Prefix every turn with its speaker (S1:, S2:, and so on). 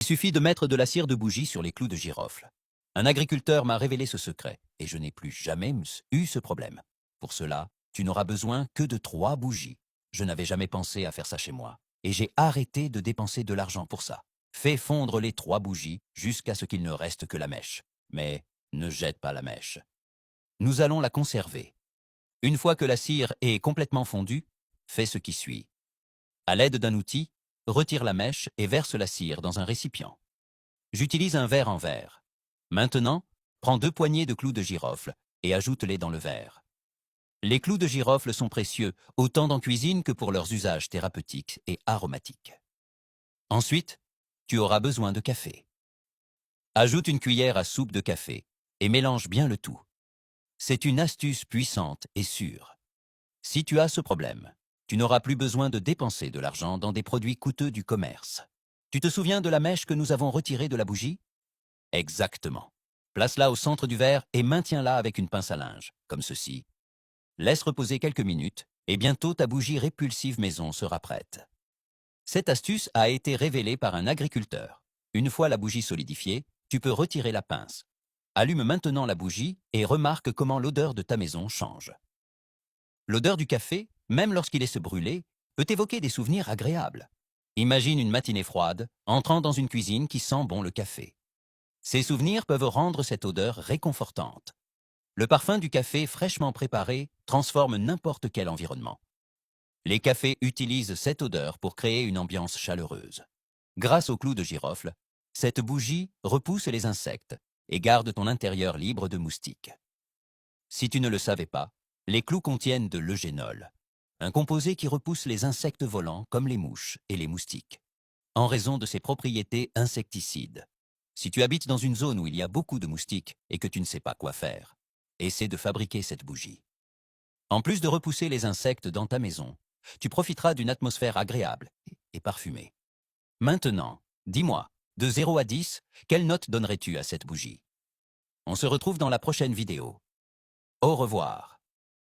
S1: Il suffit de mettre de la cire de bougie sur les clous de girofle. Un agriculteur m'a révélé ce secret et je n'ai plus jamais eu ce problème. Pour cela, tu n'auras besoin que de 3 bougies. Je n'avais jamais pensé à faire ça chez moi et j'ai arrêté de dépenser de l'argent pour ça. Fais fondre les 3 bougies jusqu'à ce qu'il ne reste que la mèche. Mais ne jette pas la mèche. Nous allons la conserver. Une fois que la cire est complètement fondue, fais ce qui suit. À l'aide d'un outil, retire la mèche et verse la cire dans un récipient. J'utilise un verre en verre. Maintenant, prends 2 poignées de clous de girofle et ajoute-les dans le verre. Les clous de girofle sont précieux, autant en cuisine que pour leurs usages thérapeutiques et aromatiques. Ensuite, tu auras besoin de café. Ajoute une cuillère à soupe de café et mélange bien le tout. C'est une astuce puissante et sûre. Si tu as ce problème, tu n'auras plus besoin de dépenser de l'argent dans des produits coûteux du commerce. Tu te souviens de la mèche que nous avons retirée de la bougie? Exactement. Place-la au centre du verre et maintiens-la avec une pince à linge, comme ceci. Laisse reposer quelques minutes et bientôt ta bougie répulsive maison sera prête. Cette astuce a été révélée par un agriculteur. Une fois la bougie solidifiée, tu peux retirer la pince. Allume maintenant la bougie et remarque comment l'odeur de ta maison change. L'odeur du café, même lorsqu'il est se brûler, peut évoquer des souvenirs agréables. Imagine une matinée froide, entrant dans une cuisine qui sent bon le café. Ces souvenirs peuvent rendre cette odeur réconfortante. Le parfum du café fraîchement préparé transforme n'importe quel environnement. Les cafés utilisent cette odeur pour créer une ambiance chaleureuse. Grâce au clou de girofle, cette bougie repousse les insectes et garde ton intérieur libre de moustiques. Si tu ne le savais pas, les clous contiennent de l'eugénol, un composé qui repousse les insectes volants comme les mouches et les moustiques, en raison de ses propriétés insecticides. Si tu habites dans une zone où il y a beaucoup de moustiques et que tu ne sais pas quoi faire, essaie de fabriquer cette bougie. En plus de repousser les insectes dans ta maison, tu profiteras d'une atmosphère agréable et parfumée. Maintenant, dis-moi, de 0 à 10, quelle note donnerais-tu à cette bougie? On se retrouve dans la prochaine vidéo. Au revoir.